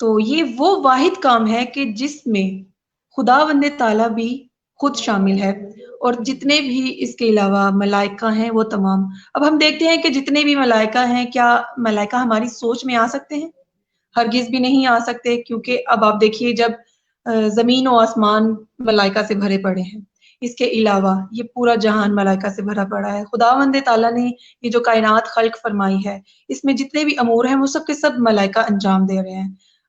تو یہ وہ واحد کام ہے کہ جس میں خداوند تعالیٰ بھی خود شامل ہے، اور جتنے بھی اس کے علاوہ ملائکہ ہیں وہ تمام. اب ہم دیکھتے ہیں کہ جتنے بھی ملائکہ ہیں، کیا ملائکہ ہماری سوچ میں آ سکتے ہیں؟ ہرگز بھی نہیں آ سکتے، کیونکہ اب آپ دیکھیے جب زمین و آسمان ملائکہ سے بھرے پڑے ہیں، اس کے علاوہ یہ پورا جہان ملائکہ سے بھرا پڑا ہے. خداوند تعالیٰ نے یہ جو کائنات خلق فرمائی ہے، اس میں جتنے بھی امور ہیں وہ سب کے سب ملائکہ انجام دے رہے ہیں.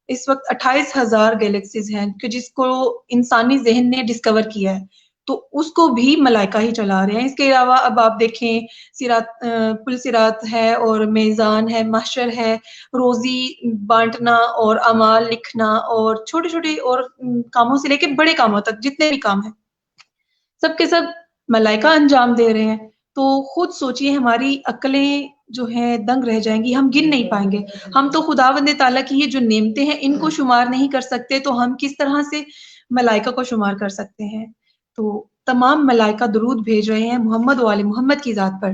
اس وقت 28,000 گیلیکسیز ہیں کہ جس کو انسانی ذہن نے ڈسکور کیا ہے، تو اس کو بھی ملائکہ ہی چلا رہے ہیں. اس کے علاوہ اب آپ دیکھیں سرات، پل سرات ہے، اور میزان ہے، محشر ہے، روزی بانٹنا اور اعمال لکھنا، اور چھوٹے چھوٹے اور کاموں سے لے کے بڑے کاموں تک جتنے بھی کام ہیں سب کے سب ملائکہ انجام دے رہے ہیں. تو خود سوچئے ہماری عقلیں جو ہیں دنگ رہ جائیں گی، ہم گن نہیں پائیں گے. ہم تو خداوند تعالیٰ کی یہ جو نعمتیں ہیں ان کو شمار نہیں کر سکتے، تو ہم کس طرح سے ملائکہ کو شمار کر سکتے ہیں؟ تو تمام ملائکہ درود بھیج رہے ہیں محمد و آل محمد کی ذات پر،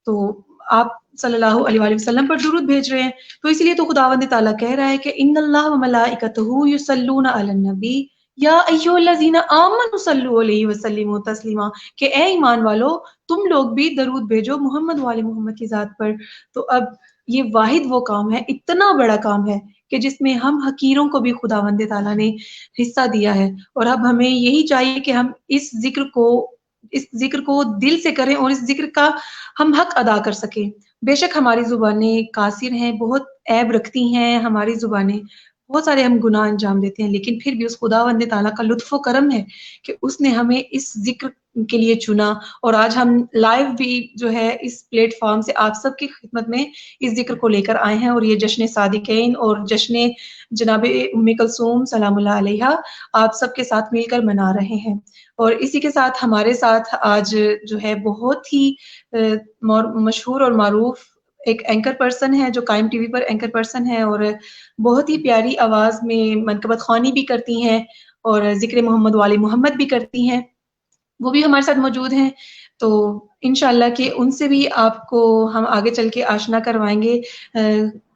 تو آپ صلی اللہ علیہ وآلہ وسلم پر درود بھیج رہے ہیں. تو اس لیے تو خداوند تعالیٰ کہہ رہا ہے کہ ان اللہ و ملائکتہ یصلون علی النبی یا ایھا الذین آمنوا صلوا علیہ وسلموا تسلیما، کہ اے ایمان والو تم لوگ بھی درود بھیجو محمد و آل محمد کی ذات پر. تو اب یہ واحد وہ کام ہے، اتنا بڑا کام ہے کہ جس میں ہم حقیروں کو بھی خداوند تعالیٰ نے حصہ دیا ہے. اور اب ہمیں یہی چاہیے کہ ہم اس ذکر کو دل سے کریں اور اس ذکر کا ہم حق ادا کر سکیں. بے شک ہماری زبانیں قاصر ہیں، بہت عیب رکھتی ہیں ہماری زبانیں، بہت سارے ہم گناہ انجام دیتے ہیں، لیکن پھر بھی اس خداوند تعالیٰ کا لطف و کرم ہے کہ اس نے ہمیں اس ذکر کے لیے چنا. اور آج ہم لائیو بھی جو ہے اس پلیٹ فارم سے آپ سب کی خدمت میں اس ذکر کو لے کر آئے ہیں، اور یہ جشن صادقین اور جشن جناب ام کلثوم سلام اللہ علیہا آپ سب کے ساتھ مل کر منا رہے ہیں. اور اسی کے ساتھ ہمارے ساتھ آج جو ہے بہت ہی مشہور اور معروف ایک اینکر پرسن ہے، جو قائم ٹی وی پر اینکر پرسن ہے، اور بہت ہی پیاری آواز میں منقبت خوانی بھی کرتی ہیں اور ذکر محمد والی محمد بھی کرتی ہیں، وہ بھی ہمارے ساتھ موجود ہیں. تو انشاءاللہ کہ ان سے بھی آپ کو ہم آگے چل کے آشنا کروائیں گے.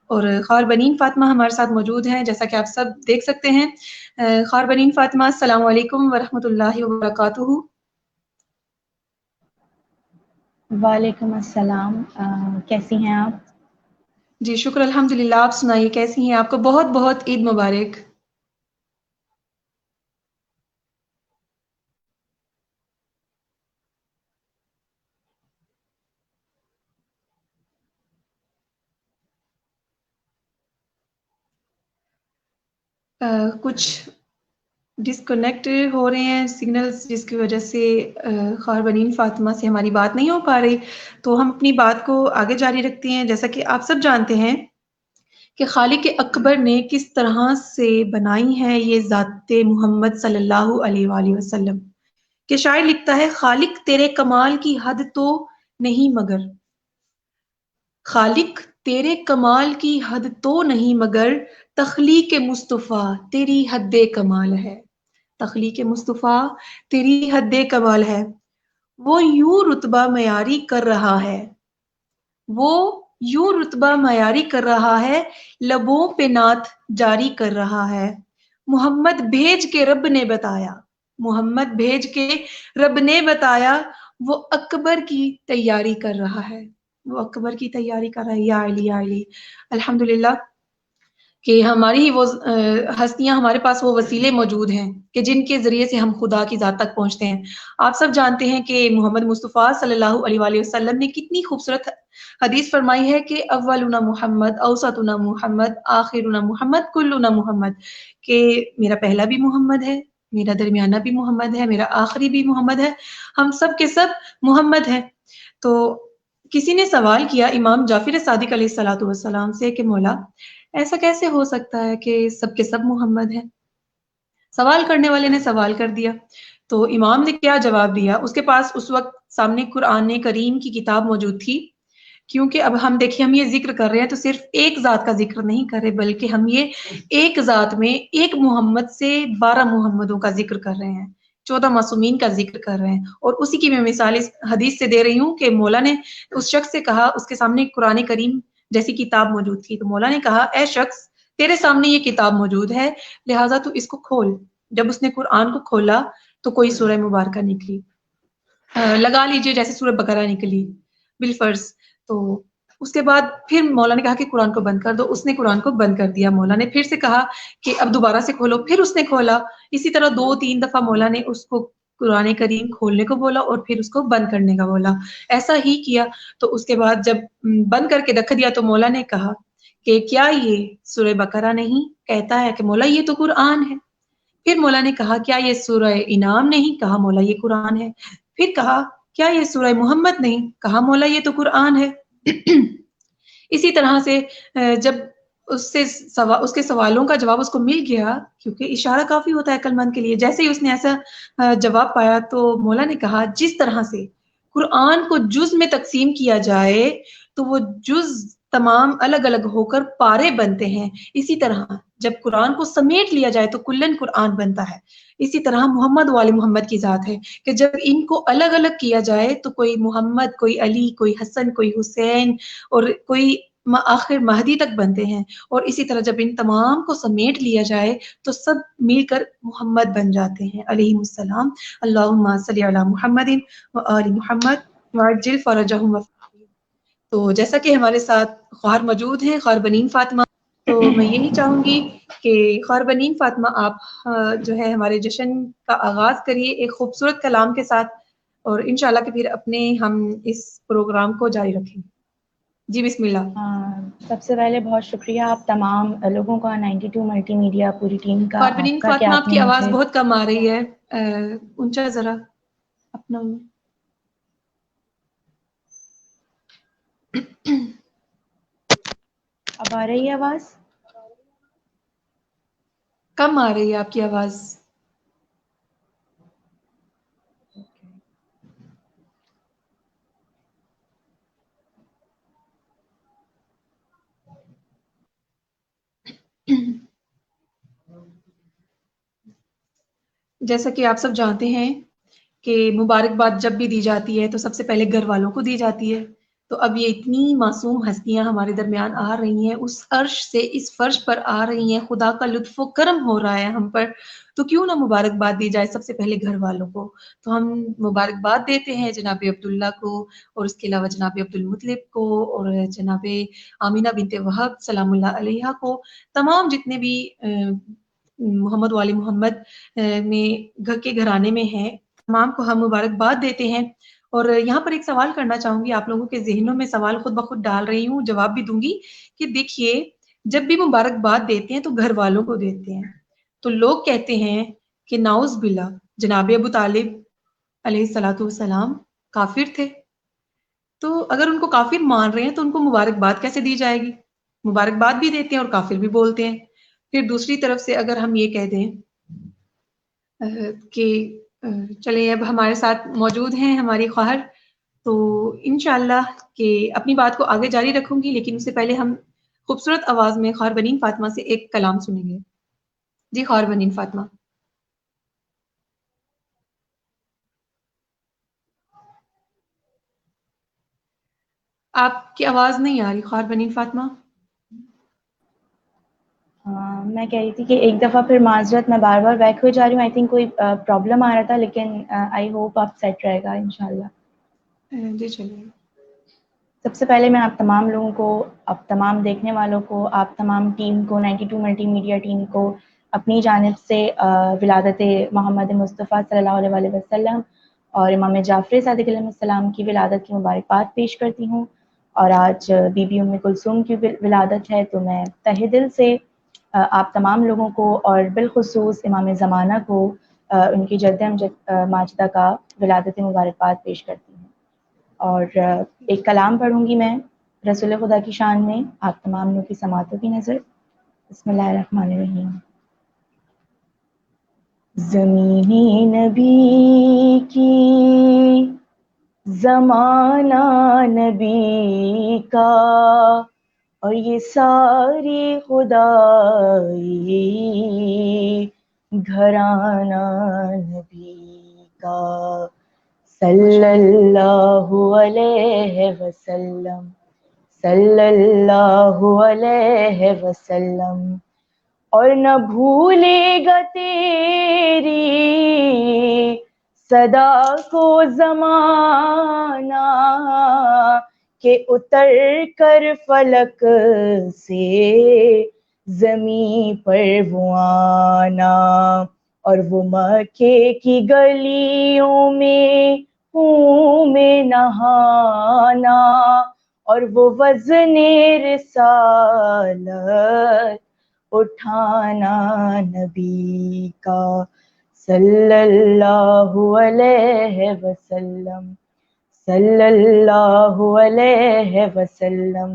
اور خار بنین فاطمہ ہمارے ساتھ موجود ہیں، جیسا کہ آپ سب دیکھ سکتے ہیں. خار بنین فاطمہ السلام علیکم ورحمۃ اللہ وبرکاتہ. وعلیکم السلام، کیسی ہیں آپ؟ جی شکر الحمدللہ، آپ سنائیے کیسی ہیں؟ آپ کو بہت بہت عید مبارک. کچھ ڈسکنیکٹ ہو رہے ہیں سگنلز، جس کی وجہ سے خار بنین فاطمہ سے ہماری بات نہیں ہو پا رہی، تو ہم اپنی بات کو آگے جاری رکھتے ہیں. جیسا کہ آپ سب جانتے ہیں کہ خالق اکبر نے کس طرح سے بنائی ہے یہ ذات محمد صلی اللہ علیہ وآلہ وسلم، کہ شاعر لکھتا ہے خالق تیرے کمال کی حد تو نہیں مگر، خالق تیرے کمال کی حد تو نہیں مگر، تخلیق مصطفیٰ تیری حد کمال ہے. تخلیق مصطفیٰ تیری حد کمال ہے. وہ یوں رتبہ معیاری کر رہا ہے، وہ یوں رتبہ معیاری کر رہا ہے، لبوں پہ نعت جاری کر رہا ہے. محمد بھیج کے رب نے بتایا، محمد بھیج کے رب نے بتایا، وہ اکبر کی تیاری کر رہا ہے، وہ اکبر کی تیاری کر رہا ہے. یا علی یا علی. الحمدللہ کہ ہماری ہی وہ ہستیاں، ہمارے پاس وہ وسیلے موجود ہیں کہ جن کے ذریعے سے ہم خدا کی ذات تک پہنچتے ہیں. آپ سب جانتے ہیں کہ محمد مصطفیٰ صلی اللہ علیہ وآلہ وسلم نے کتنی خوبصورت حدیث فرمائی ہے کہ اولنا محمد، اوسطنا محمد، آخرنا محمد، کلنا محمد، کہ میرا پہلا بھی محمد ہے، میرا درمیانہ بھی محمد ہے، میرا آخری بھی محمد ہے، ہم سب کے سب محمد ہیں. تو کسی نے سوال کیا امام جعفر صادق علیہ الصلوۃ والسلام سے کہ مولا ایسا کیسے ہو سکتا ہے کہ سب کے سب محمد ہیں؟ سوال کرنے والے نے سوال کر دیا، تو امام نے کیا جواب دیا؟ اس کے پاس اس وقت سامنے قرآن کریم کی کتاب موجود تھی، کیونکہ اب ہم دیکھیں ہم یہ ذکر کر رہے ہیں تو صرف ایک ذات کا ذکر نہیں کر رہے، بلکہ ہم یہ ایک ذات میں ایک محمد سے 12 محمدوں کا ذکر کر رہے ہیں، 14 معصومین کا ذکر کر رہے ہیں. اور اسی کی میں مثال اس حدیث سے دے رہی ہوں کہ مولا نے اس شخص سے کہا، اس کے سامنے قرآن کریم جیسی کتاب موجود تھی، تو مولا نے کہا اے شخص تیرے سامنے یہ کتاب موجود ہے لہٰذا تو اس کو کھول. جب اس نے قرآن کو کھولا تو کوئی سورہ مبارکہ نکلی. لگا لیجئے جیسے سورہ بقرہ نکلی بالفرض. تو اس کے بعد پھر مولا نے کہا کہ قرآن کو بند کر دو. اس نے قرآن کو بند کر دیا. مولا نے پھر سے کہا کہ اب دوبارہ سے کھولو. پھر اس نے کھولا. اسی طرح 2-3 دفعہ مولا نے اس کو قرآن کریم کھولنے کو بولا اور پھر اس کو بند کرنے کا بولا. ایسا ہی کیا. تو اس کے بعد جب بند کر کے رکھ دیا تو مولا نے کہا کہ کیا یہ سورہ بقرہ نہیں؟ کہتا ہے کہ مولا یہ تو قرآن ہے. پھر مولا نے کہا کیا یہ سورہ انعام نہیں؟ کہا مولا یہ قرآن ہے. پھر کہا کیا یہ سورہ محمد نہیں؟ کہا مولا یہ تو قرآن ہے. اسی طرح سے جب اس کے سوالوں کا جواب اس کو مل گیا، کیونکہ اشارہ کافی ہوتا ہے عقل مند کے لیے، جیسے ہی اس نے ایسا جواب پایا تو مولا نے کہا جس طرح سے قرآن کو جز میں تقسیم کیا جائے تو وہ جز تمام الگ الگ ہو کر پارے بنتے ہیں، اسی طرح جب قرآن کو سمیٹ لیا جائے تو کلن قرآن بنتا ہے. اسی طرح محمد وال محمد کی ذات ہے کہ جب ان کو الگ الگ کیا جائے تو کوئی محمد، کوئی علی، کوئی حسن، کوئی حسین اور کوئی آخر مہدی تک بنتے ہیں. اور اسی طرح جب ان تمام کو سمیٹ لیا جائے تو سب مل کر محمد بن جاتے ہیں علیہ السلام. اللہم صلی علی محمد و آل محمد وعجل فرجہم. تو جیسا کہ ہمارے ساتھ خواہر موجود ہیں، خواہر بنین فاطمہ، تو میں یہی چاہوں گی کہ خواہر بنین فاطمہ آپ جو ہے ہمارے جشن کا آغاز کریے ایک خوبصورت کلام کے ساتھ، اور انشاءاللہ کہ پھر اپنے ہم اس پروگرام کو جاری رکھیں. جی بسم اللہ. سب سے پہلے بہت شکریہ آپ تمام لوگوں کا، 92 ملٹی میڈیا پوری ٹیم کا، خواہر آپ بنین کا کہ فاطمہ آپ آپ نے کی آواز مجھے بہت کم آ رہی ہے، اونچا ذرا اپنا. اب آ رہی ہے آواز؟ کم آ رہی ہے آپ کی آواز. جیسا کہ آپ سب جانتے ہیں کہ مبارکباد جب بھی دی جاتی ہے تو سب سے پہلے گھر والوں کو دی جاتی ہے. تو اب یہ اتنی معصوم ہستیاں ہمارے درمیان آ رہی ہیں، اس عرش سے اس فرش پر آ رہی ہیں، خدا کا لطف و کرم ہو رہا ہے ہم پر، تو کیوں نہ مبارکباد دی جائے سب سے پہلے گھر والوں کو. تو ہم مبارکباد دیتے ہیں جناب عبداللہ کو، اور اس کے علاوہ جناب عبدالمطلب کو، اور جناب آمینہ بنت وہب سلام اللہ علیہا کو، تمام جتنے بھی محمد والی محمد میں گھر کے گھرانے میں ہیں، تمام کو ہم مبارکباد دیتے ہیں. اور یہاں پر ایک سوال کرنا چاہوں گی، آپ لوگوں کے ذہنوں میں سوال خود بخود ڈال رہی ہوں، جواب بھی دوں گی کہ دیکھیے جب بھی مبارکباد دیتے ہیں تو گھر والوں کو دیتے ہیں، تو لوگ کہتے ہیں کہ نعوذ باللہ جناب ابو طالب علیہ الصلوۃ والسلام کافر تھے. تو اگر ان کو کافر مان رہے ہیں تو ان کو مبارکباد کیسے دی جائے گی؟ مبارکباد بھی دیتے ہیں اور کافر بھی بولتے ہیں. پھر دوسری طرف سے اگر ہم یہ کہہ دیں کہ چلیں اب ہمارے ساتھ موجود ہیں ہماری خواہر، تو انشاءاللہ کہ اپنی بات کو آگے جاری رکھوں گی، لیکن اس سے پہلے ہم خوبصورت آواز میں خواہر بنین فاطمہ سے ایک کلام سنیں گے. جی خواہر بنین فاطمہ. آپ کی آواز نہیں آ رہی خواہر بنین فاطمہ. میں کہہ رہی تھی کہ ایک دفعہ پھر معذرت، میں بار بار بیک ہو جا رہی ہوں، آئی تھنک کوئی پرابلم آ رہا تھا، لیکن آئی ہوپ آپ سیٹ رہے گا انشاءاللہ. جی چلیے. سب سے پہلے میں آپ تمام لوگوں کو، آپ تمام دیکھنے والوں کو، آپ تمام ٹیم کو، 92 ملٹی میڈیا ٹیم کو اپنی جانب سے ولادت محمد مصطفیٰ صلی اللہ علیہ وسلم اور امام جعفر صادق علیہ السلام کی ولادت کی مبارکباد پیش کرتی ہوں. اور آج بی بی ام کلثوم کی ولادت ہے، تو میں تہہ دل سے آپ تمام لوگوں کو اور بالخصوص امام زمانہ کو ان کی جد امجد ماجدہ کا ولادت مبارکباد پیش کرتی ہوں. اور ایک کلام پڑھوں گی میں رسول خدا کی شان میں، آپ تمام لوگوں کی سماعتوں کی نظر. بسم اللہ الرحمن الرحیم. زمینی نبی کی، زمانہ نبی کا، اور یہ ساری خدائی گھرانہ نبی کا. صلی اللہ علیہ وسلم، صلی اللہ علیہ وسلم، اور نہ بھولے گا تیری صدا کو زمانہ کہ اتر کر فلک سے زمین پر وہ آنا، اور وہ مکے کی گلیوں میں خون میں نہانا، اور وہ وزن رسالت اٹھانا نبی کا صلی اللہ علیہ وسلم، صلی اللہ علیہ وسلم۔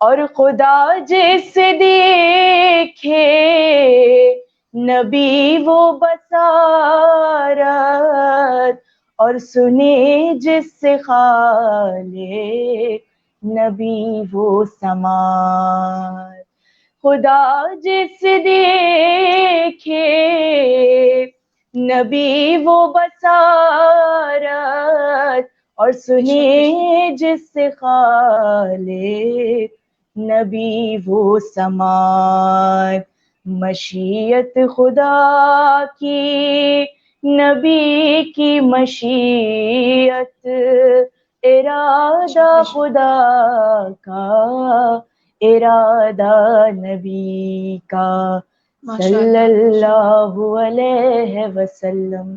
اور خدا جس دیکھے نبی وہ بصارت، اور سنے جس سے خالق نبی وہ سماعت۔ خدا جس دیکھے نبی وہ بصارت، اور سنے جس سے خالق نبی وہ سماعت۔ مشیت خدا کی نبی کی مشیت، ارادہ خدا کا ارادہ نبی کا صلی اللہ علیہ وسلم،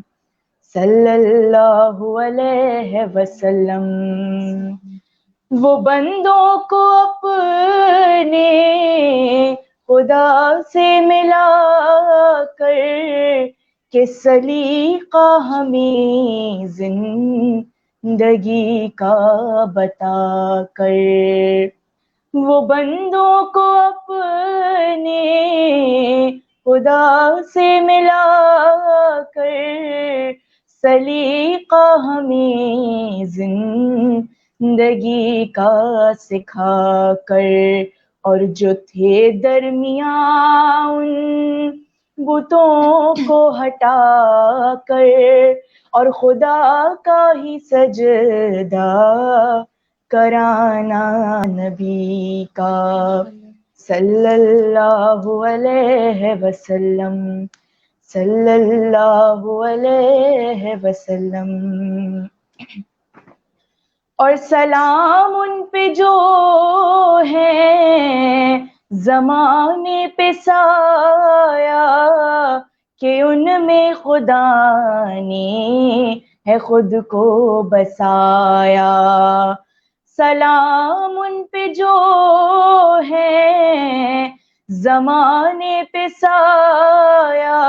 صلی اللہ علیہ وسلم۔ وہ بندوں کو اپنے خدا سے ملا کر کہ سلیقہ ہمیں زندگی کا بتا کر، وہ بندوں کو اپنے خدا سے ملا کر سلیقہ ہمیں زندگی کا سکھا کر، اور جو تھے درمیان ان بتوں کو ہٹا کر، اور خدا کا ہی سجدہ کرانا نبی کا صلی اللہ علیہ وسلم، صلی اللہ علیہ وسلم۔ اور سلام ان پہ جو ہے زمانے پہ سایہ، کہ ان میں خدا نے ہے خود کو بسایا۔ سلام ان پہ جو ہے زمانے پہ سایہ،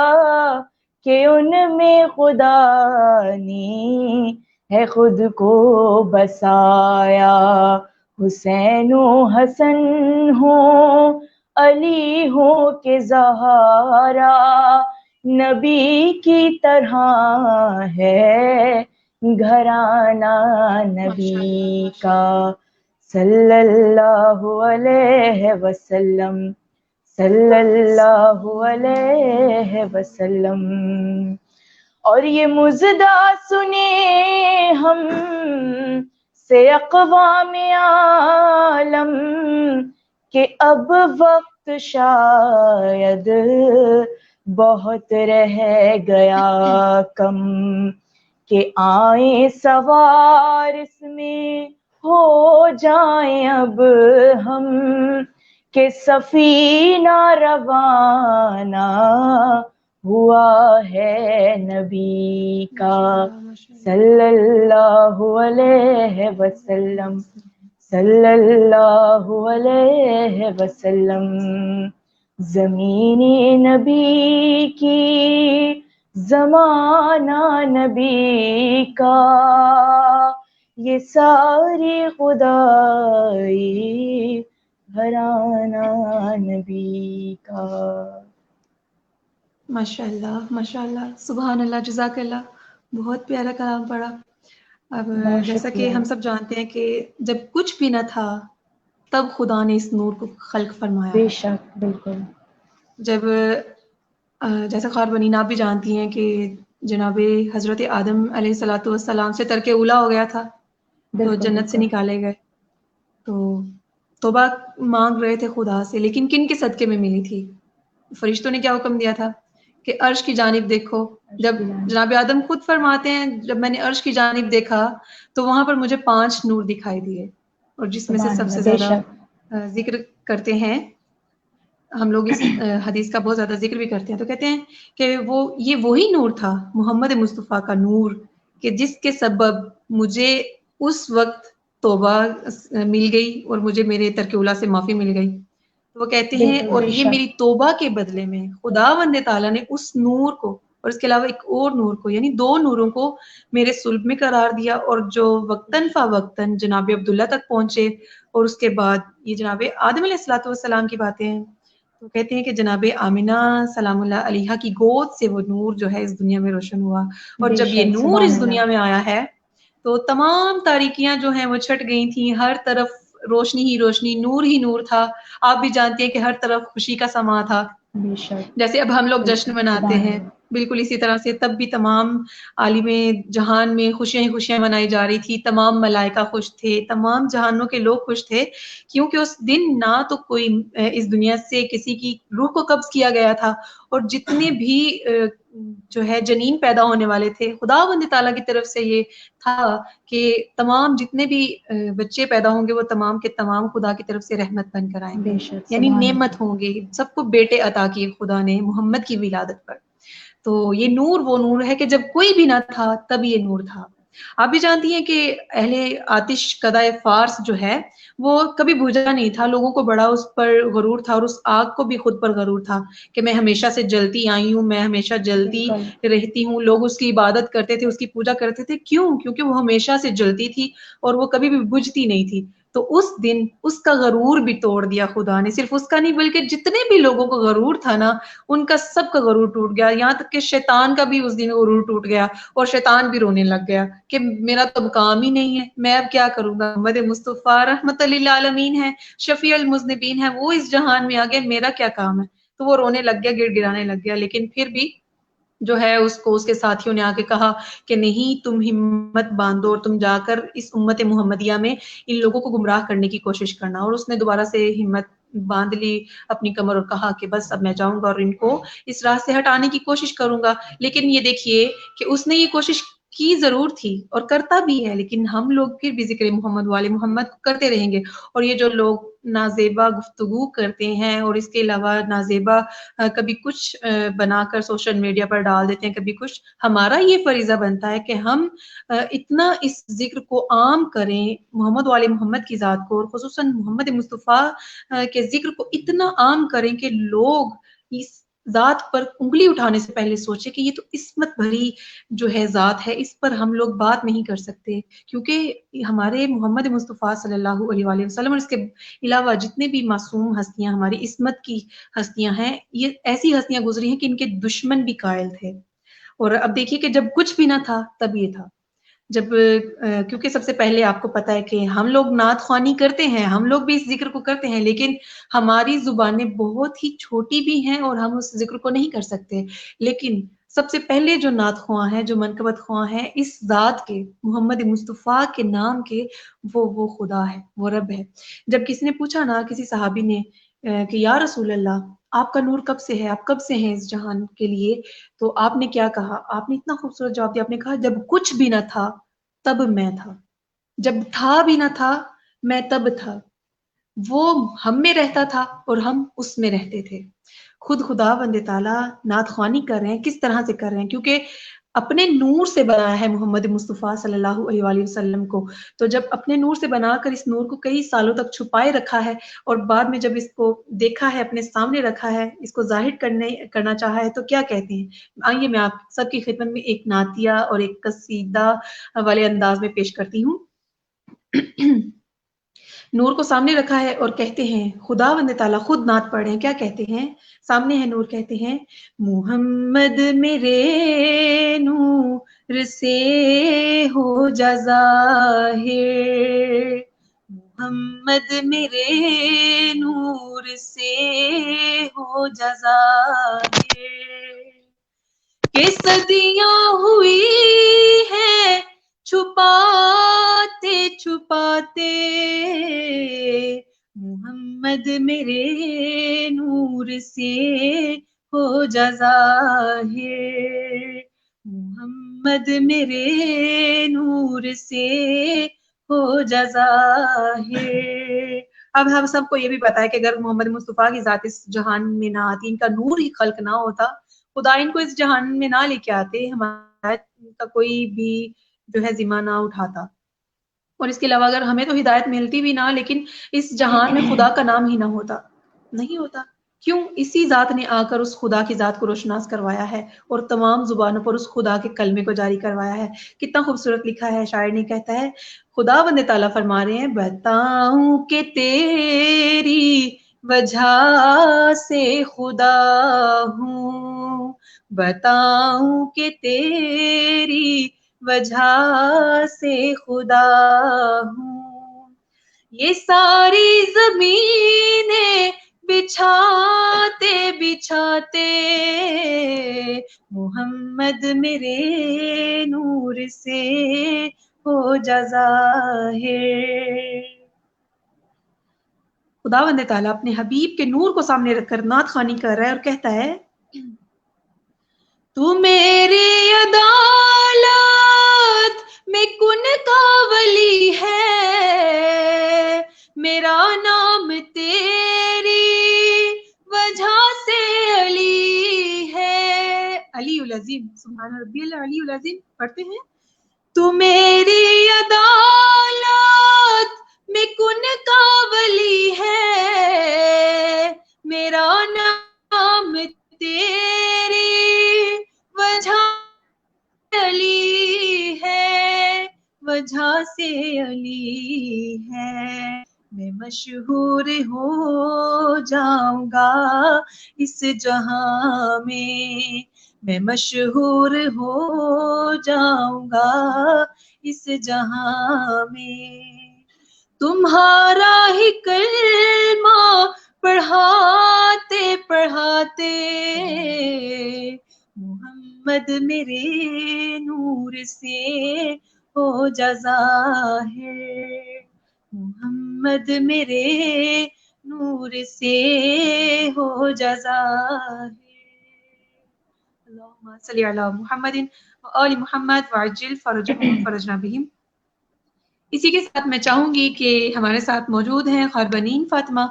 کہ ان میں خدا نے ہے خود کو بسایا۔ حسین و حسن ہو علی ہو کہ زہرا، نبی کی طرح ہے گھرانہ نبی کا صلی اللہ علیہ وسلم، صلی اللہ علیہ وسلم۔ اور یہ مژدہ سنے ہم سے اقوام عالم کہ اب وقت شاید بہت رہ گیا کم، کہ آئیں سوار اس میں ہو جائیں اب ہم، کہ سفینہ روانہ ہوا ہے نبی کا صلی اللہ علیہ وسلم، صلی اللہ علیہ وسلم۔ زمین نبی کی زمانہ نبی کا، یہ ساری خدائی گھرانہ نبی کا۔ ماشاء اللہ، سبحان اللہ، جزاک اللہ، بہت پیارا کلام پڑھا۔ اب جیسا کہ ہم سب جانتے ہیں کہ جب کچھ بھی نہ تھا تب خدا نے اس نور کو خلق فرمایا۔ بے شک، بالکل۔ جب جیسا خوار بنین آپ بھی جانتی ہیں کہ جناب حضرت آدم علیہ الصلوۃ والسلام سے ترک اولا ہو گیا تھا، تو جنت سے نکالے گئے، تو توبہ مانگ رہے تھے خدا سے، لیکن کن کے صدقے میں ملی تھی؟ فرشتوں نے کیا حکم دیا تھا کہ عرش کی جانب دیکھو. جب جناب آدم خود فرماتے ہیں جب میں نے عرش کی جانب دیکھا تو وہاں پر مجھے 5 نور دکھائی دیے, اور جس میں سے سب سے زیادہ ذکر کرتے ہیں ہم لوگ اس حدیث کا بہت زیادہ ذکر بھی کرتے ہیں, تو کہتے ہیں کہ یہ وہی نور تھا محمد مصطفیٰ کا نور کہ جس کے سبب مجھے اس وقت توبہ مل گئی اور مجھے میرے ترک اولیٰ سے معافی مل گئی. تو وہ کہتے ہیں اور یہ میری توبہ کے بدلے میں خداوند تعالیٰ نے اس نور کو اور اس کے علاوہ ایک اور نور کو یعنی 2 نوروں کو میرے صلب میں قرار دیا, اور جو وقتاً فوقتاً جناب عبداللہ تک پہنچے. اور اس کے بعد یہ جناب آدم علیہ الصلوۃ والسلام کی باتیں ہیں, تو کہتے ہیں کہ جناب آمنہ سلام اللہ علیہا کی گود سے وہ نور جو ہے اس دنیا میں روشن ہوا, اور جب یہ نور اس دنیا میں آیا ہے تو تمام تاریکیاں جو ہیں وہ چھٹ گئی تھیں, ہر طرف روشنی ہی روشنی, نور ہی نور تھا. آپ بھی جانتے ہیں کہ ہر طرف خوشی کا سما تھا, جیسے اب ہم لوگ جشن مناتے ہیں بالکل اسی طرح سے تب بھی تمام عالم جہان میں خوشیاں ہی خوشیاں منائی جا رہی تھی. تمام ملائکہ خوش تھے, تمام جہانوں کے لوگ خوش تھے, کیونکہ اس دن نہ تو کوئی اس دنیا سے کسی کی روح کو قبض کیا گیا تھا, اور جتنے بھی جو ہے جنین پیدا ہونے والے تھے خداوند تعالیٰ کی طرف سے یہ تھا کہ تمام جتنے بھی بچے پیدا ہوں گے وہ تمام کے تمام خدا کی طرف سے رحمت بن کر آئیں گے, یعنی نعمت ہوں گے. سب کو بیٹے عطا کیے خدا نے محمد کی ولادت پر. تو یہ نور وہ نور ہے کہ جب کوئی بھی نہ تھا تب یہ نور تھا. آپ بھی جانتی ہیں کہ اہل آتش قدائے فارس جو ہے وہ کبھی بجھا نہیں تھا, لوگوں کو بڑا اس پر غرور تھا, اور اس آگ کو بھی خود پر غرور تھا کہ میں ہمیشہ سے جلتی آئی ہوں, میں ہمیشہ جلتی رہتی ہوں. لوگ اس کی عبادت کرتے تھے, اس کی پوجا کرتے تھے. کیوں؟ کیونکہ وہ ہمیشہ سے جلتی تھی اور وہ کبھی بھی بجھتی نہیں تھی. تو اس دن اس کا غرور بھی توڑ دیا خدا نے, صرف اس کا نہیں بلکہ جتنے بھی لوگوں کو غرور تھا نا ان کا سب کا غرور ٹوٹ گیا, یہاں تک کہ شیطان کا بھی اس دن غرور ٹوٹ گیا, اور شیطان بھی رونے لگ گیا کہ میرا تو کام ہی نہیں ہے, میں اب کیا کروں گا. محمد مصطفیٰ رحمت للعالمین ہے, شفیع المذنبین ہے, وہ اس جہان میں آ گئے, میرا کیا کام ہے. تو وہ رونے لگ گیا, گڑ گڑانے لگ گیا. لیکن پھر بھی جو ہے اس کو اس کے ساتھیوں نے آ کے کہا کہ نہیں, تم ہمت باندھو اور تم جا کر اس امت محمدیہ میں ان لوگوں کو گمراہ کرنے کی کوشش کرنا. اور اس نے دوبارہ سے ہمت باندھ لی اپنی کمر اور کہا کہ بس اب میں جاؤں گا اور ان کو اس راہ سے ہٹانے کی کوشش کروں گا. لیکن یہ دیکھیے کہ اس نے یہ کوشش کی ضرور تھی اور کرتا بھی ہے, لیکن ہم لوگ پھر بھی ذکر محمد والے محمد کرتے رہیں گے. اور یہ جو لوگ نازیبا گفتگو کرتے ہیں اور اس کے علاوہ نازیبا کبھی کچھ بنا کر سوشل میڈیا پر ڈال دیتے ہیں, کبھی کچھ, ہمارا یہ فریضہ بنتا ہے کہ ہم اتنا اس ذکر کو عام کریں محمد والے محمد کی ذات کو, اور خصوصاً محمد مصطفیٰ کے ذکر کو اتنا عام کریں کہ لوگ اس ذات پر انگلی اٹھانے سے پہلے سوچیں کہ یہ تو عصمت بھری جو ہے ذات ہے, اس پر ہم لوگ بات نہیں کر سکتے. کیونکہ ہمارے محمد مصطفیٰ صلی اللہ علیہ وآلہ وسلم اور اس کے علاوہ جتنے بھی معصوم ہستیاں ہماری عصمت کی ہستیاں ہیں, یہ ایسی ہستیاں گزری ہیں کہ ان کے دشمن بھی قائل تھے. اور اب دیکھیے کہ جب کچھ بھی نہ تھا تب یہ تھا. جب کیونکہ سب سے پہلے آپ کو پتا ہے کہ ہم لوگ نعت خوانی کرتے ہیں, ہم لوگ بھی اس ذکر کو کرتے ہیں, لیکن ہماری زبانیں بہت ہی چھوٹی بھی ہیں اور ہم اس ذکر کو نہیں کر سکتے. لیکن سب سے پہلے جو نعت خواں ہیں, جو منقبت خواں ہیں اس ذات کے, محمد مصطفیٰ کے نام کے, وہ خدا ہے, وہ رب ہے. جب کسی نے پوچھا نا, کسی صحابی نے کہ یا رسول اللہ آپ کا نور کب سے ہے, آپ کب سے ہیں اس جہان کے لیے, تو آپ نے کیا کہا؟ آپ نے اتنا خوبصورت جواب دیا, آپ نے کہا جب کچھ بھی نہ تھا تب میں تھا, جب تھا بھی نہ تھا میں تب تھا. وہ ہم میں رہتا تھا اور ہم اس میں رہتے تھے. خود خداوند تعالیٰ نعت خوانی کر رہے ہیں, کس طرح سے کر رہے ہیں؟ کیونکہ اپنے نور سے بنایا ہے محمد مصطفیٰ صلی اللہ علیہ وآلہ وسلم کو. تو جب اپنے نور سے بنا کر اس نور کو کئی سالوں تک چھپائے رکھا ہے, اور بعد میں جب اس کو دیکھا ہے, اپنے سامنے رکھا ہے, اس کو ظاہر کرنا چاہا ہے, تو کیا کہتے ہیں؟ آئیے میں آپ سب کی خدمت میں ایک نعتیہ اور ایک قصیدہ والے انداز میں پیش کرتی ہوں. نور کو سامنے رکھا ہے اور کہتے ہیں, خداوند تعالیٰ خود نعت پڑھ رہے ہیں, کیا کہتے ہیں؟ سامنے ہے نور, کہتے ہیں محمد میرے نور سے ہو جا ظاہر, محمد میرے نور سے ہو جا ظاہر, کہ صدیاں ہوئی ہے چھپاتے چھپاتے محمد میرے نور سے ہو جا ظاہر، محمد میرے نور سے ہو جا ظاہر۔ اب ہم سب کو یہ بھی پتا ہے کہ اگر محمد مصطفیٰ کی ذات اس جہان میں نہ آتی، ان کا نور ہی خلق نہ ہوتا، خدا ان کو اس جہان میں نہ لے کے آتے، ہمارا کا کوئی بھی جو ہے ذمہ نہ اٹھاتا۔ اور اس کے علاوہ اگر ہمیں تو ہدایت ملتی بھی نہ، لیکن اس جہان میں خدا کا نام ہی نہ ہوتا، نہیں ہوتا۔ کیوں؟ اسی ذات نے آ کر اس خدا کی ذات کو روشناس کروایا ہے اور تمام زبانوں پر اس خدا کے کلمے کو جاری کروایا ہے۔ کتنا خوبصورت لکھا ہے، شاعر نے کہتا ہے، خدا بند تعالیٰ فرما رہے ہیں، بتاؤں کہ تیری وجہ سے خدا ہوں، بتاؤں کہ تیری وجہ سے خدا ہوں، یہ ساری زمینیں بچھاتے بچھاتے محمد میرے نور سے ہو جا ظاہر۔ خداوند تعالیٰ اپنے حبیب کے نور کو سامنے رکھ کر نعت خوانی کر رہا ہے اور کہتا ہے، تو میری عدالت میں کن کا ولی ہے، میرا نام تیری وجہ سے علی ہے، علی العظیم، سبحان ربی العلی العظیم پڑھتے ہیں، تو میری عدالت میں کن کا ولی ہے، میرا نام تیری وجہ علی ہے، وجہ سے علی ہے، میں مشہور ہو جاؤں گا اس جہاں میں مشہور ہو جاؤں گا اس جہاں میں، تمہارا ہی کلمہ پڑھاتے پڑھاتے محمد میرے نور سے ہو جا ظاہر، محمد میرے نور سے ہو جا ظاہر، اللہم صلی علی محمد وآل محمد وعجل فرجهم فرجنا بہم۔ اسی کے ساتھ میں چاہوں گی کہ ہمارے ساتھ موجود ہیں خاربنین فاطمہ،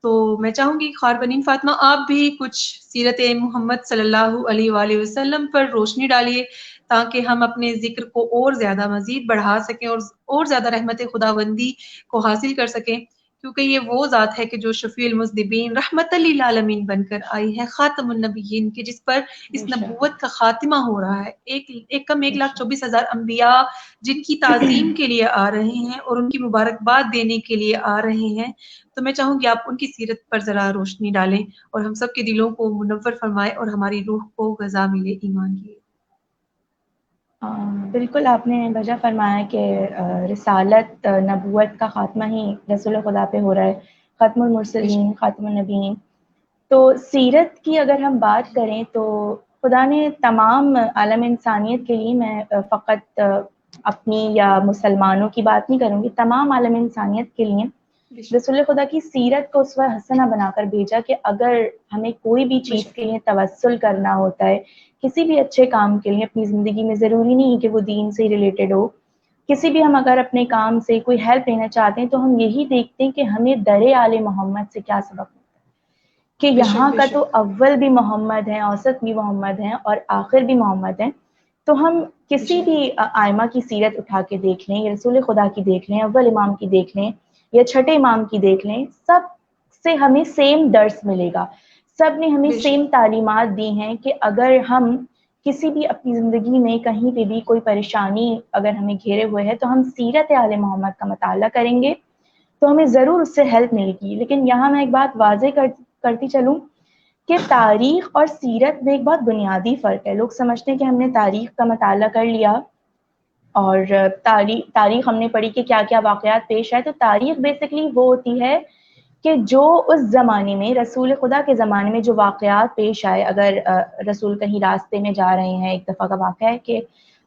تو میں چاہوں گی خاربنین فاطمہ آپ بھی کچھ سیرت محمد صلی اللہ علیہ وآلہ وسلم پر روشنی ڈالیے تاکہ ہم اپنے ذکر کو اور زیادہ مزید بڑھا سکیں اور زیادہ رحمت خداوندی کو حاصل کر سکیں، کیونکہ یہ وہ ذات ہے کہ جو شفیع المذنبین رحمت للعالمین بن کر آئی ہے، خاتم النبیین کی، جس پر اس نبوت کا خاتمہ ہو رہا ہے، ایک کم 1,24,000 انبیاء جن کی تعظیم کے لیے آ رہے ہیں اور ان کی مبارکباد دینے کے لیے آ رہے ہیں، تو میں چاہوں گی آپ ان کی سیرت پر ذرا روشنی ڈالیں اور ہم سب کے دلوں کو منور فرمائے اور ہماری روح کو غذا ملے ایمان کی۔ بالکل آپ نے بجا فرمایا کہ رسالت نبوت کا خاتمہ ہی رسول خدا پہ ہو رہا ہے، ختم المرسلین، خاتم النبیین۔ تو سیرت کی اگر ہم بات کریں تو خدا نے تمام عالم انسانیت کے لیے، میں فقط اپنی یا مسلمانوں کی بات نہیں کروں گی، تمام عالم انسانیت کے لیے رسول خدا کی سیرت کو اسوہ حسنہ بنا کر بھیجا کہ اگر ہمیں کوئی بھی چیز کے لیے توسل کرنا ہوتا ہے، کسی بھی اچھے کام کے لیے اپنی زندگی میں، ضروری نہیں کہ وہ دین سے ریلیٹڈ ہو، کسی بھی ہم اگر اپنے کام سے کوئی ہیلپ لینا چاہتے ہیں تو ہم یہی دیکھتے ہیں کہ ہمیں در آل محمد سے کیا سبق ہوتا ہے، کہ یہاں کا تو اول بھی محمد ہیں، اوسط بھی محمد ہیں اور آخر بھی محمد ہیں۔ تو ہم کسی بھی آئمہ کی سیرت اٹھا کے دیکھ لیں، یا رسول خدا کی دیکھ لیں، اول امام کی دیکھ لیں یا چھٹے امام کی دیکھ لیں، سب سے ہمیں سیم درس ملے گا، سب نے ہمیں سیم تعلیمات دی ہیں کہ اگر ہم کسی بھی اپنی زندگی میں کہیں پہ بھی کوئی پریشانی اگر ہمیں گھیرے ہوئے ہے تو ہم سیرت آل محمد کا مطالعہ کریں گے تو ہمیں ضرور اس سے ہیلپ ملے گی۔ لیکن یہاں میں ایک بات واضح کرتی چلوں کہ تاریخ اور سیرت میں ایک بہت بنیادی فرق ہے۔ لوگ سمجھتے ہیں کہ ہم نے تاریخ کا مطالعہ کر لیا اور تاریخ ہم نے پڑھی کہ کیا کیا واقعات پیش آئے، تو تاریخ بیسکلی وہ ہوتی ہے کہ جو اس زمانے میں، رسول خدا کے زمانے میں جو واقعات پیش آئے، اگر رسول کہیں راستے میں جا رہے ہیں، ایک دفعہ کا واقعہ ہے کہ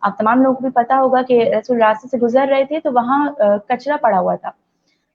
آپ تمام لوگوں کو بھی پتا ہوگا کہ رسول راستے سے گزر رہے تھے تو وہاں کچرا پڑا ہوا تھا،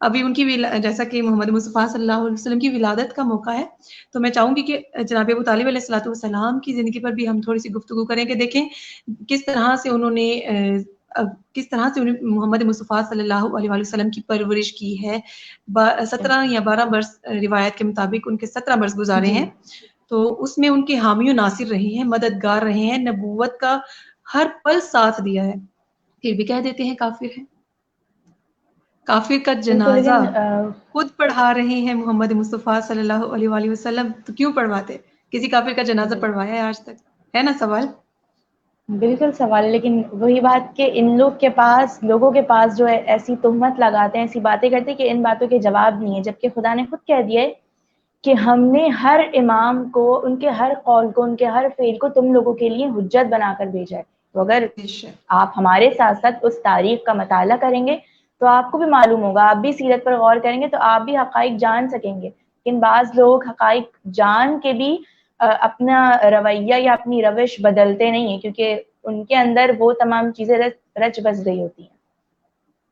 ابھی ان کی جیسا کہ محمد مصطفیٰ صلی اللہ علیہ وسلم کی ولادت کا موقع ہے، تو میں چاہوں گی کہ جناب ابو طالب علیہ الصلوۃ والسلام کی زندگی پر بھی ہم تھوڑی سی گفتگو کریں کہ دیکھیں کس طرح سے انہوں نے محمد مصطفیٰ صلی اللہ علیہ وسلم کی پرورش کی ہے. 17 یا 12 برس روایت کے مطابق ان کے 17 برس گزارے ہیں، تو اس میں ان کے حامی و ناصر رہے ہیں، مددگار رہے ہیں، نبوت کا ہر پل ساتھ دیا ہے، پھر بھی کہہ دیتے ہیں کافر ہیں. کافر کا جنازہ خود پڑھا رہے ہیں محمد مصطفیٰ صلی اللہ علیہ وآلہ وسلم، تو کیوں پڑھواتے؟ کسی کافر کا جنازہ پڑھوایا ہے آج تک؟ ہے نا سوال؟ بالکل سوال ہے، لیکن وہی بات کہ ان لوگوں کے پاس جو ہے ایسی تہمت لگاتے ہیں، ایسی باتیں کرتے ہیں کہ ان باتوں کے جواب نہیں ہے، جبکہ خدا نے خود کہہ دیا ہے کہ ہم نے ہر امام کو، ان کے ہر قول کو، ان کے ہر فعل کو تم لوگوں کے لیے حجت بنا کر بھیجا ہے. تو اگر آپ ہمارے ساتھ ساتھ اس تاریخ کا مطالعہ کریں گے تو آپ کو بھی معلوم ہوگا، آپ بھی سیرت پر غور کریں گے تو آپ بھی حقائق جان سکیں گے. لیکن بعض لوگ حقائق جان کے بھی اپنا رویہ یا اپنی روش بدلتے نہیں ہیں، کیونکہ ان کے اندر وہ تمام چیزیں رچ بس گئی ہوتی ہیں.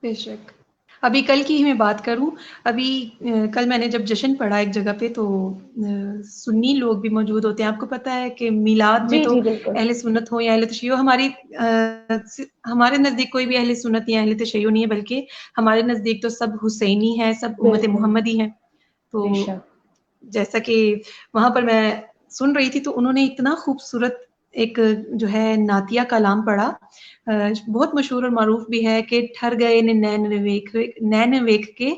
بے شک. ابھی کل کی ہی میں بات کروں، ابھی کل میں نے جب جشن پڑھا ایک جگہ پہ، تو سنی لوگ بھی موجود ہوتے ہیں. آپ کو پتا ہے کہ میلاد میں تو اہل سنت ہو یا اہل تشیع، ہمارے نزدیک کوئی بھی اہل سنت یا اہل تشیع نہیں ہے، بلکہ ہمارے نزدیک تو سب حسینی ہے، سب امت محمدی ہیں. تو جیسا کہ وہاں پر میں سن رہی تھی تو انہوں نے اتنا خوبصورت ایک جو ہے نعتیہ کلام پڑھا، بہت مشہور اور معروف بھی ہے کہ ٹھر گئے نے نین ویکھ کے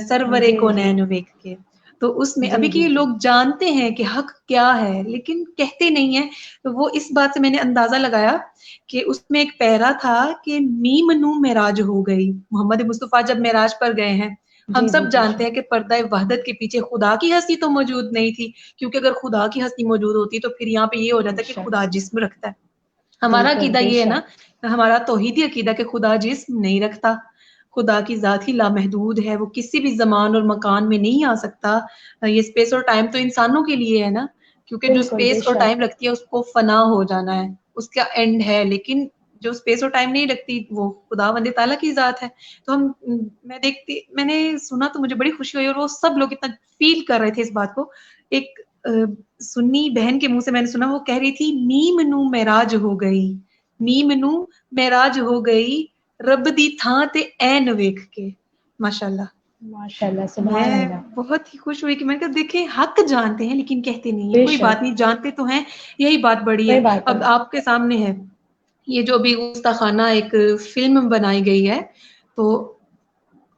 سرورے کو نین ویکھ کے. تو اس میں ابھی کہ لوگ جانتے ہیں کہ حق کیا ہے لیکن کہتے نہیں ہیں. وہ اس بات سے میں نے اندازہ لگایا کہ اس میں ایک پیرا تھا کہ میم نو معراج ہو گئی. محمد مصطفیٰ جب معراج پر گئے ہیں، ہم سب جانتے ہیں کہ پردہ وحدت کے پیچھے خدا کی ہستی تو موجود نہیں تھی، کیونکہ اگر خدا کی ہستی موجود ہوتی تو پھر یہاں پہ یہ ہو جاتا کہ خدا جسم رکھتا ہے. ہمارا عقیدہ یہ ہے نا، ہمارا توحیدی عقیدہ کہ خدا جسم نہیں رکھتا، خدا کی ذات ہی لامحدود ہے، وہ کسی بھی زمان اور مکان میں نہیں آ سکتا. یہ اسپیس اور ٹائم تو انسانوں کے لیے ہے نا، کیونکہ جو اسپیس اور ٹائم رکھتی ہے اس کو فنا ہو جانا ہے، اس کا اینڈ ہے. لیکن جو اسپیس اور ٹائم نہیں رکھتی وہ خدا بندے تعالیٰ کی ذات ہے. تو میں نے سنا تو مجھے بڑی خوشی ہوئی، اور وہ سب لوگ اتنا فیل کر رہے تھے اس بات کو. ایک سنی بہن کے منہ سے میں نے سنا، وہ کہہ رہی تھی میم نو معراج ہو گئی، میم نو معراج ہو گئی، رب دی تھاں تے این ویکھ کے. ماشاءاللہ ماشاءاللہ، سبحان میں اللہ. بہت ہی خوش ہوئی کہ میں نے کہا دیکھیں حق جانتے ہیں لیکن کہتے نہیں ہیں. کوئی بات نہیں، جانتے تو ہیں، یہی بات بڑی ہے. اب آپ کے سامنے ہے یہ جو ابھی گستاخانہ ایک فلم بنائی گئی ہے، تو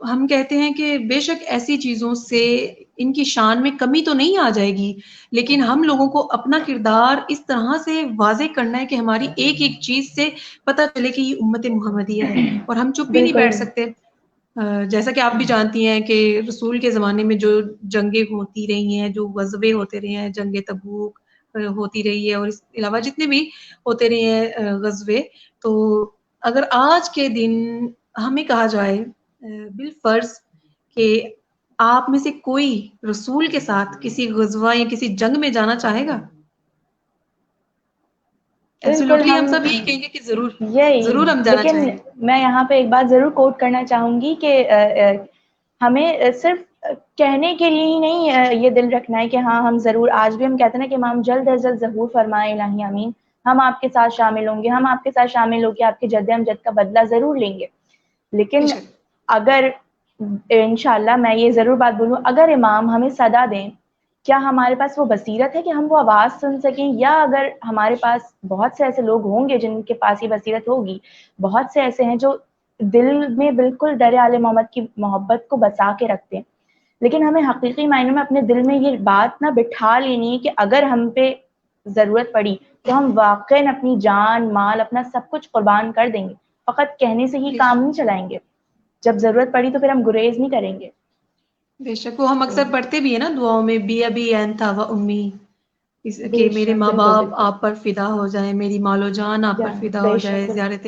ہم کہتے ہیں کہ بے شک ایسی چیزوں سے ان کی شان میں کمی تو نہیں آ جائے گی، لیکن ہم لوگوں کو اپنا کردار اس طرح سے واضح کرنا ہے کہ ہماری ایک ایک چیز سے پتہ چلے کہ یہ امت محمدیہ ہے، اور ہم چپ بھی نہیں بیٹھ سکتے. جیسا کہ آپ بھی جانتی ہیں کہ رسول کے زمانے میں جو جنگیں ہوتی رہی ہیں، جو غزوے ہوتے رہے ہیں، جنگ تبوک ہوتی رہی ہے، اور اس کے علاوہ جتنے بھی ہوتے رہے ہیں غزوے، تو اگر آج کے دن ہمیں کہا جائے بالفرض کہ آپ میں سے کوئی رسول کے ساتھ کسی غزوہ یا کسی جنگ میں جانا چاہے گا، ایبسولوٹلی ہم سب یہی کہیں گے کہ ضرور ہم جانا چاہیں گے. لیکن میں یہاں پہ ایک بات ضرور کوٹ کرنا چاہوں گی کہ ہمیں صرف کہنے کے لیے ہی نہیں یہ دل رکھنا ہے کہ ہاں ہم ضرور، آج بھی ہم کہتے ہیں نا کہ امام جلد از جلد ظہور فرمائے الہی آمین، ہم آپ کے ساتھ شامل ہوں گے، ہم آپ کے ساتھ شامل ہو کے آپ کے جد امجد کا بدلہ ضرور لیں گے. لیکن اگر انشاءاللہ میں یہ ضرور بات بولوں، اگر امام ہمیں صدا دیں، کیا ہمارے پاس وہ بصیرت ہے کہ ہم وہ آواز سن سکیں؟ یا اگر ہمارے پاس بہت سے ایسے لوگ ہوں گے جن کے پاس یہ بصیرت ہوگی، بہت سے ایسے ہیں جو دل میں بالکل ڈر آل محمد کی محبت کو بسا کے رکھتے ہیں، لیکن ہمیں حقیقی معنوں میں اپنے دل میں یہ بات نہ بٹھا لینی ہے کہ اگر ہم پہ ضرورت پڑی تو ہم واقعاً اپنی جان مال اپنا سب کچھ قربان کر دیں گے. فقط کہنے سے ہی کام نہیں چلائیں گے، جب ضرورت پڑی تو پھر ہم گریز نہیں کریں گے. بے شک، وہ ہم اکثر پڑھتے بھی ہیں نا دعاؤں میں، بی ابی انت و امی، کہ میرے ماں باپ آپ پر فدا ہو جائیں، میری مال و جان آپ پر فدا ہو جائے، زیارت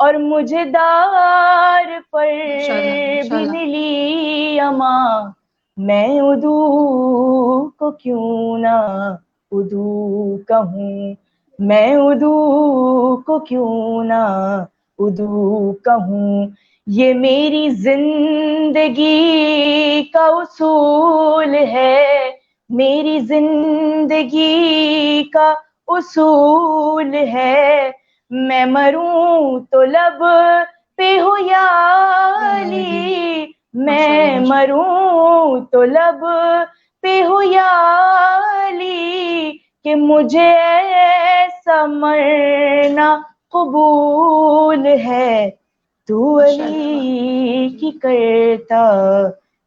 اور مجھے دار پر بھی ماشاءاللہ ملی اما، میں ادو کو کیوں نہ ادو کہوں، میں ادو کو کیوں نہ ادو کہوں، یہ میری زندگی کا اصول ہے، میری زندگی کا اصول ہے، میں مروں تو لب پہ ہو یا علی، میں مروں تو لب پہ ہو یا علی، کہ مجھے ایسا مرنا قبول ہے، تو علی کی کرتا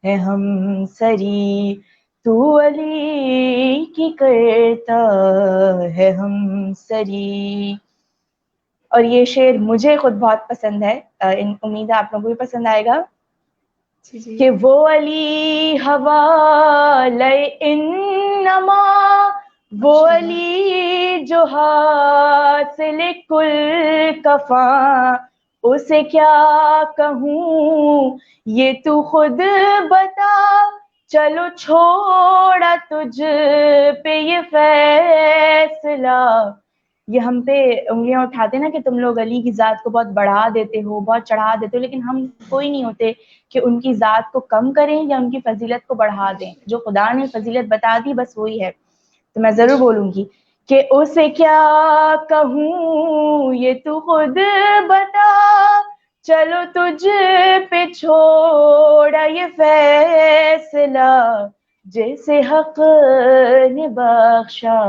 ہے ہم سری، تو علی کی کرتا ہے ہم سری۔ اور یہ شعر مجھے خود بہت پسند ہے، امید ہے آپ لوگوں کو بھی پسند آئے گا، کہ وہ علی حوالے انما، وہ علی جو حاصل کل کفاں، اسے کیا کہوں یہ تو خود بتا، چلو چھوڑا تجھ پہ یہ فیصلہ، یہ ہم پہ انگلیاں اٹھاتے نا کہ تم لوگ علی کی ذات کو بہت بڑھا دیتے ہو، بہت چڑھا دیتے ہو، لیکن ہم کوئی نہیں ہوتے کہ ان کی ذات کو کم کریں یا ان کی فضیلت کو بڑھا دیں، جو خدا نے فضیلت بتا دی بس وہی ہے۔ تو میں ضرور بولوں گی کہ اسے کیا کہوں یہ تو خود بتا، چلو تجھ پہ چھوڑا یہ فیصلہ، جیسے حق نے بخشا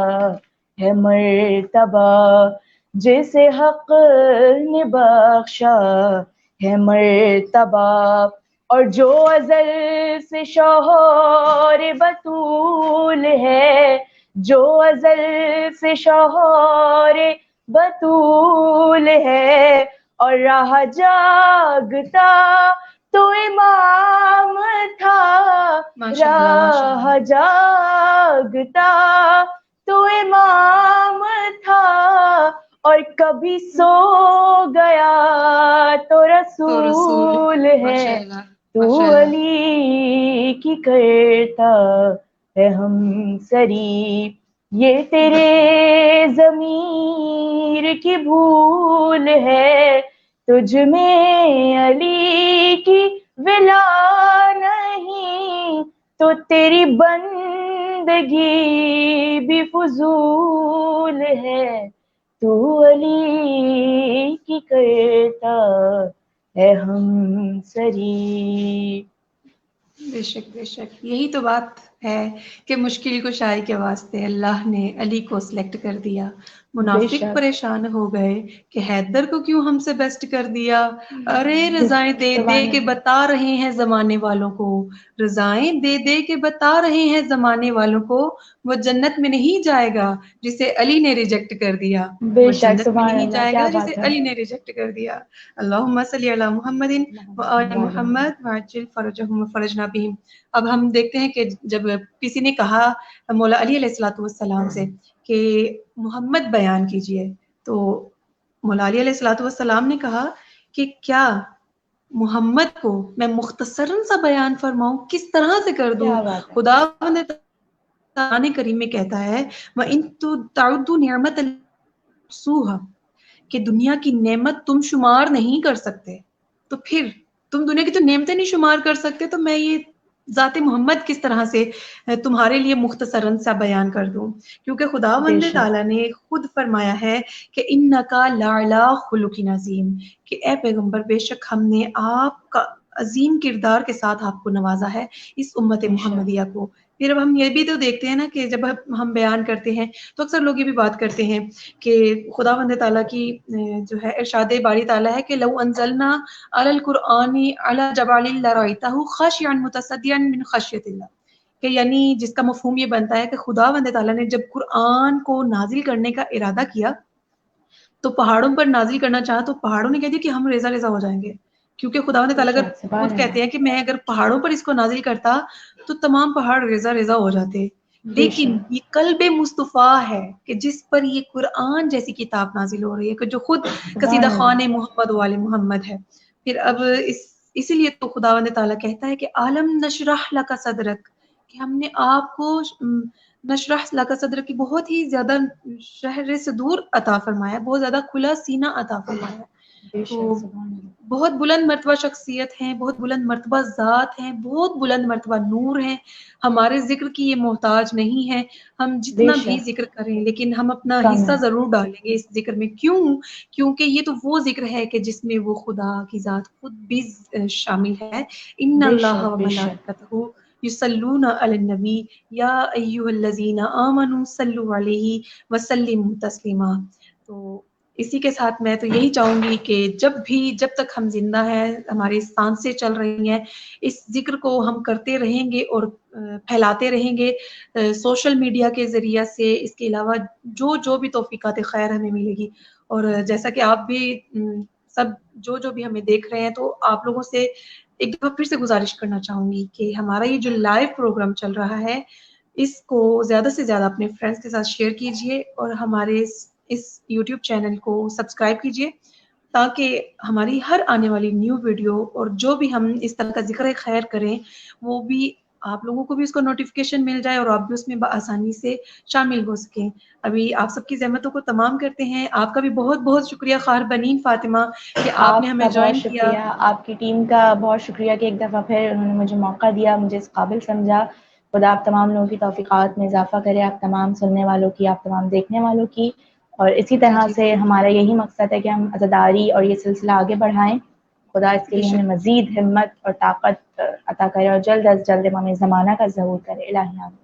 ہے مرتبہ، جیسے حق نے بخشا ہے مرتبہ، اور جو ازل سے شوہر بطول ہے، جو ازل سے شوہر بطول ہے، اور راہ جاگتا تو امام تھا، راہ جاگتا تو امام تھا، اور کبھی سو گیا تو رسول ہے، تو علی کی کرتا ہے ہم سری، یہ تیرے ضمیر کی بھول ہے، تجھ میں علی کی ولا نہیں، تو تیری بندگی بھی فضول ہے، تو علی کی کرتا ہے ہم سری۔ بے شک بے شک، یہی تو بات ہے کہ مشکل کشائی کے واسطے اللہ نے علی کو سلیکٹ کر دیا۔ منافق پریشان ہو گئے کہ حیدر کو کیوں ہم سے بیسٹ کر دیا، ارے رضائیں دے دے کے بتا رہے ہیں زمانے والوں کو، رضائیں دے دے کے بتا رہے ہیں زمانے والوں کو، وہ جنت میں نہیں جائے گا جسے علی نے ریجیکٹ کر دیا، وہ جنت میں نہیں جائے گا جسے علی نے ریجیکٹ کر دیا۔ اللہم صلی علی محمد و آل محمد وعجل فرجہم وفرجنا بہم۔ اب ہم دیکھتے ہیں کہ جب کسی نے کہا مولا علی علیہ الصلوۃ والسلام سے کہ محمد بیان کیجئے، تو مولا علی علیہ الصلوۃ والسلام نے کہا کہ کیا محمد کو میں مختصراً سا بیان فرماؤں، کس طرح سے کر دوں؟ خدا قرآن کریم میں کہتا ہے وَإِن تَعُدُّوا نِعْمَةَ اللَّهِ تُحْصُوهَا، کہ دنیا کی نعمت تم شمار نہیں کر سکتے، تو پھر تم دنیا کی تو نعمتیں نہیں شمار کر سکتے، تو میں یہ ذات محمد کس طرح سے تمہارے لیے مختصراً سا بیان کر دوں؟ کیونکہ خداوند تعالیٰ نے خود فرمایا ہے کہ اِنَّكَ لَعَلَىٰ خُلُقٍ عَظِيمٍ، کہ اے پیغمبر بے شک ہم نے آپ کا عظیم کردار کے ساتھ آپ کو نوازا ہے، اس امت محمدیہ کو۔ پھر اب ہم یہ بھی تو دیکھتے ہیں نا کہ جب ہم بیان کرتے ہیں تو اکثر لوگ یہ بھی بات کرتے ہیں کہ خداوند تعالیٰ کی جو ہے ارشاد باری تعالیٰ ہے کہ لو انزلنا علی القرآن علی جبل لرأیتہ خاشعا متصدعا من خشیۃ اللہ، کہ یعنی جس کا مفہوم یہ بنتا ہے کہ خداوند تعالیٰ نے جب قرآن کو نازل کرنے کا ارادہ کیا تو پہاڑوں پر نازل کرنا چاہا تو پہاڑوں نے کہہ دیا کہ ہم ریزہ ریزہ ہو جائیں گے، کیونکہ خداوند تعالیٰ اگر خود کہتے ہیں کہ میں اگر پہاڑوں پر اس کو نازل کرتا تو تمام پہاڑ ریزہ ریزہ ہو جاتے، لیکن یہ قلب مصطفیٰ ہے کہ جس پر یہ قرآن جیسی کتاب نازل ہو رہی ہے کہ جو خود قصیدہ خوان محمد وال محمد ہے. پھر اب اسی لیے تو خداوند تعالیٰ کہتا ہے کہ عالم نشرح لک صدرک، کہ ہم نے آپ کو نشرح لک صدرک کی بہت ہی زیادہ شہر سے دور عطا فرمایا، بہت زیادہ کھلا سینہ عطا فرمایا. تو بہت بلند مرتبہ شخصیت ہیں، بہت بلند مرتبہ ذات ہیں، بہت بلند مرتبہ نور ہیں. ہمارے ذکر کی یہ محتاج نہیں ہے. ہم جتنا بھی ذکر کریں لیکن ہم اپنا حصہ ضرور ڈالیں گے اس ذکر میں. کیونکہ یہ تو وہ ذکر ہے کہ جس میں وہ خدا کی ذات خود بھی شامل ہے. ان اللہ و ملائکتہ یصلون علی النبی یا ایھا الذین آمنوا صلوا علیہ وسلموا تسلیما. تو اسی کے ساتھ میں تو یہی چاہوں گی کہ جب تک ہم زندہ ہیں، ہماری سانسیں چل رہی ہیں، اس ذکر کو ہم کرتے رہیں گے اور پھیلاتے رہیں گے سوشل میڈیا کے ذریعہ سے. اس کے علاوہ جو بھی توفیقات خیر ہمیں ملے گی، اور جیسا کہ آپ بھی سب جو بھی ہمیں دیکھ رہے ہیں، تو آپ لوگوں سے ایک دفعہ پھر سے گزارش کرنا چاہوں گی کہ ہمارا یہ جو لائیو پروگرام چل رہا ہے اس کو زیادہ سے زیادہ اپنے فرینڈس کے ساتھ شیئر کیجئے اور ہمارے اس یوٹیوب چینل کو سبسکرائب کیجئے، تاکہ ہماری ہر آنے والی نیو ویڈیو اور جو بھی ہم اس طرح کا ذکر خیر کریں وہ بھی آپ لوگوں کو بھی اس کو نوٹیفیکیشن مل جائے اور آپ بھی اس میں بآسانی سے شامل ہو سکیں. ابھی آپ سب کی زحمتوں کو تمام کرتے ہیں. آپ کا بھی بہت بہت شکریہ خار بنین فاطمہ کہ آپ نے ہمیں جوائن کیا. آپ کی ٹیم کا بہت شکریہ کہ ایک دفعہ پھر انہوں نے مجھے موقع دیا، مجھے اس قابل سمجھا. خدا آپ تمام لوگوں کی توفیقات میں اضافہ کرے، آپ تمام سننے والوں کی، آپ تمام دیکھنے والوں کی. اور اسی طرح سے ہمارا یہی مقصد ہے کہ ہم عزاداری اور یہ سلسلہ آگے بڑھائیں. خدا اس کے لیے ہمیں مزید ہمت اور طاقت عطا کرے اور جلد از جلد امام زمانہ کا ظہور کرے. الہی آمین.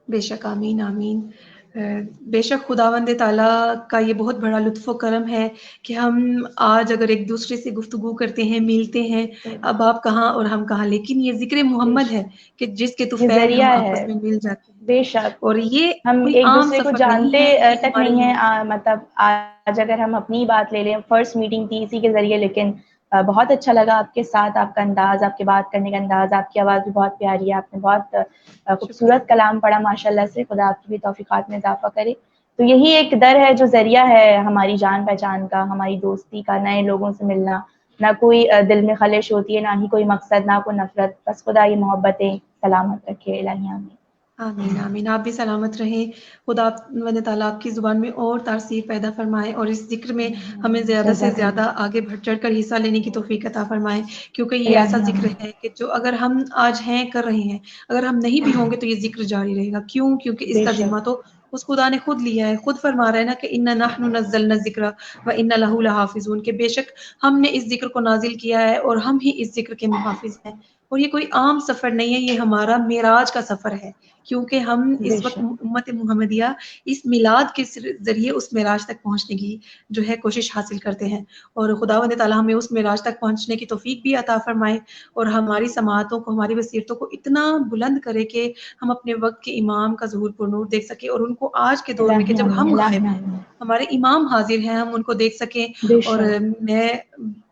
بے شک آمین آمین. بے شک خداوند تعالیٰ کا یہ بہت بڑا لطف و کرم ہے کہ ہم آج اگر ایک دوسرے سے گفتگو کرتے ہیں، ملتے ہیں، اب آپ کہاں اور ہم کہاں، لیکن یہ ذکر محمد ہے کہ جس کے طفیل ہم آپس میں مل جاتے ہیں. بے شک اور یہ ہم کوئی ایک عام دوسرے کو سفر نہیں جانتے ہے، یہ تک ہمارے نہیں لیے ہے. مطلب آج اگر ہم اپنی بات لے لیں، فرسٹ میٹنگ تھی اسی کے ذریعے، لیکن بہت اچھا لگا آپ کے ساتھ. آپ کا انداز، آپ کے بات کرنے کا انداز، آپ کی آواز بھی بہت پیاری ہے. آپ نے بہت خوبصورت کلام پڑھا ماشاءاللہ سے. خدا آپ کی بھی توفیقات میں اضافہ کرے. تو یہی ایک در ہے جو ذریعہ ہے ہماری جان پہچان کا، ہماری دوستی کا، نئے لوگوں سے ملنا. نہ کوئی دل میں خلش ہوتی ہے، نہ ہی کوئی مقصد، نہ کوئی نفرت. بس خدا یہ محبتیں سلامت رکھے. الہی آمین. آمین آمین. آپ بھی سلامت رہیں. خدا تعالیٰ آپ کی زبان میں اور تاثیر پیدا فرمائے اور اس ذکر میں ہمیں زیادہ سے زیادہ آگے بڑھ چڑھ کر حصہ لینے کی توفیق عطا فرمائے. کیونکہ یہ ایسا ذکر ہے کہ جو اگر ہم آج ہیں، کر رہے ہیں، اگر ہم نہیں بھی ہوں گے تو یہ ذکر جاری رہے گا. کیونکہ اس کا ذمہ تو اس خدا نے خود لیا ہے. خود فرما رہا ہے نا کہ اِنَّا نَحْنُ نَزَّلْنَا الذِّكْرَ وَإِنَّا لَهُ لَحَافِظُونَ، کہ بے شک ہم نے اس ذکر کو نازل کیا ہے اور ہم ہی اس ذکر کے محافظ ہیں. اور یہ کوئی عام سفر نہیں ہے، یہ ہمارا معراج کا سفر ہے. کیونکہ ہم اس وقت امت محمدیہ اس میلاد کے ذریعے اس معراج تک پہنچنے کی جو ہے کوشش حاصل کرتے ہیں. اور خداوند تعالیٰ ہمیں اس معراج تک پہنچنے کی توفیق بھی عطا فرمائے اور ہماری سماعتوں کو، ہماری بصیرتوں کو اتنا بلند کرے کہ ہم اپنے وقت کے امام کا ظہور پر نور دیکھ سکیں، اور ان کو آج کے دور میں کہ جب ہم غائب ہیں، ہمارے امام حاضر ہیں، ہم ان کو دیکھ سکیں. اور میں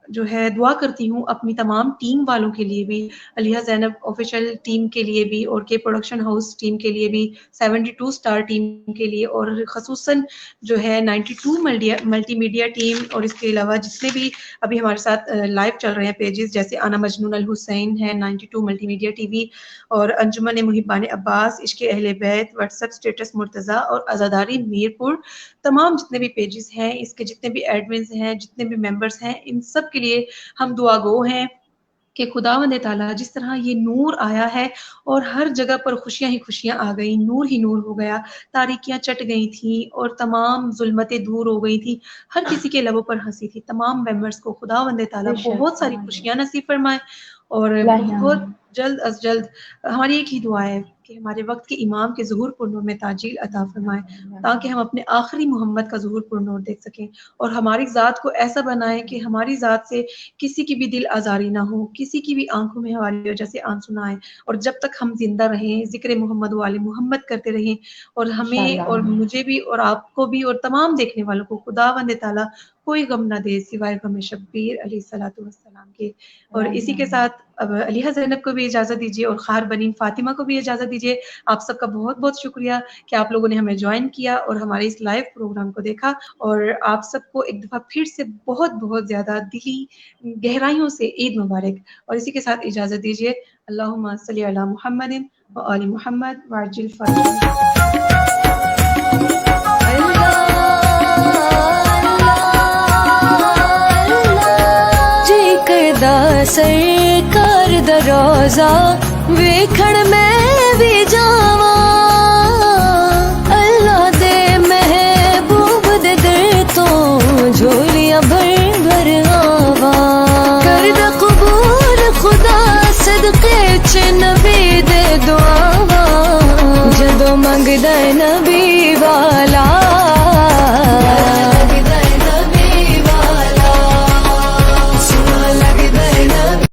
جو ہے دعا کرتی ہوں اپنی تمام ٹیم والوں کے لیے بھی، علیہ زینب آفیشیل ٹیم کے لیے بھی، اور کے پروڈکشن ہاؤس ٹیم کے لیے بھی، 72 اسٹار ٹیم کے لیے، اور خصوصاً جو ہے 92 ملٹی میڈیا ٹیم، اور اس کے علاوہ جتنے بھی ابھی ہمارے ساتھ لائیو چل رہے ہیں پیجز، جیسے انا مجنون الحسین ہے، 92 ملٹی میڈیا ٹی وی، اور انجمن محبان عباس، عشق اہل بیت، واٹس ایپ اسٹیٹس مرتضیٰ، اور عزاداری میر پور. تمام جتنے بھی پیجز ہیں، اس کے جتنے بھی ایڈمنز ہیں، جتنے بھی ممبرز ہیں، ان سب کے لیے ہم دعا گو ہیں کہ خداوند تعالیٰ جس طرح یہ نور آیا ہے اور ہر جگہ پر خوشیاں ہی خوشیاں آ گئیں، نور ہی نور ہو گیا، تاریکیاں چٹ گئی تھیں اور تمام ظلمتیں دور ہو گئی تھیں، ہر کسی کے لبوں پر ہنسی تھی. تمام ممبرز کو خداوند تعالیٰ بہت ساری خوشیاں نصیب فرمائے اور بہت جلد از جلد. ہماری ایک ہی دعا ہے کہ ہمارے وقت کے امام کے ظہور پر نور میں تعجیل عطا فرمائے، تاکہ ہم اپنے آخری محمد کا ظہور پر نور دیکھ سکیں اور ہماری ذات کو ایسا بنائے کہ ہماری ذات سے کسی کی بھی دل آزاری نہ ہو، کسی کی بھی آنکھوں میں ہماری وجہ سے آنسو نہ آئے. اور جب تک ہم زندہ رہیں، ذکر محمد و آل محمد کرتے رہیں، اور ہمیں اور مجھے بھی اور آپ کو بھی اور تمام دیکھنے والوں کو خداوند تعالیٰ کوئی غم نہ دے سوائے غم شبیر علیہ الصلوۃ والسلام کے. اور اسی کے ساتھ اب علیحہ زینب کو بھی اجازت دیجیے اور خار بنین فاطمہ کو بھی اجازت دیجیے. آپ سب کا بہت بہت شکریہ کہ آپ لوگوں نے ہمیں جوائن کیا اور ہمارے اس لائیو پروگرام کو دیکھا. اور آپ سب کو ایک دفعہ پھر سے بہت بہت زیادہ دلی گہرائیوں سے عید مبارک. اور اسی کے ساتھ اجازت دیجیے. اللہم صلی علی محمد و آل محمد وعجل فرجہ. سرکار دا روزہ ویکھن میں بھی جاواں اللہ دے محبوب دے در تو جھولیاں بھر بھر آواں کر دا قبول خدا صدقے چ نبی دے دعاواں جدوں منگدا ہے نا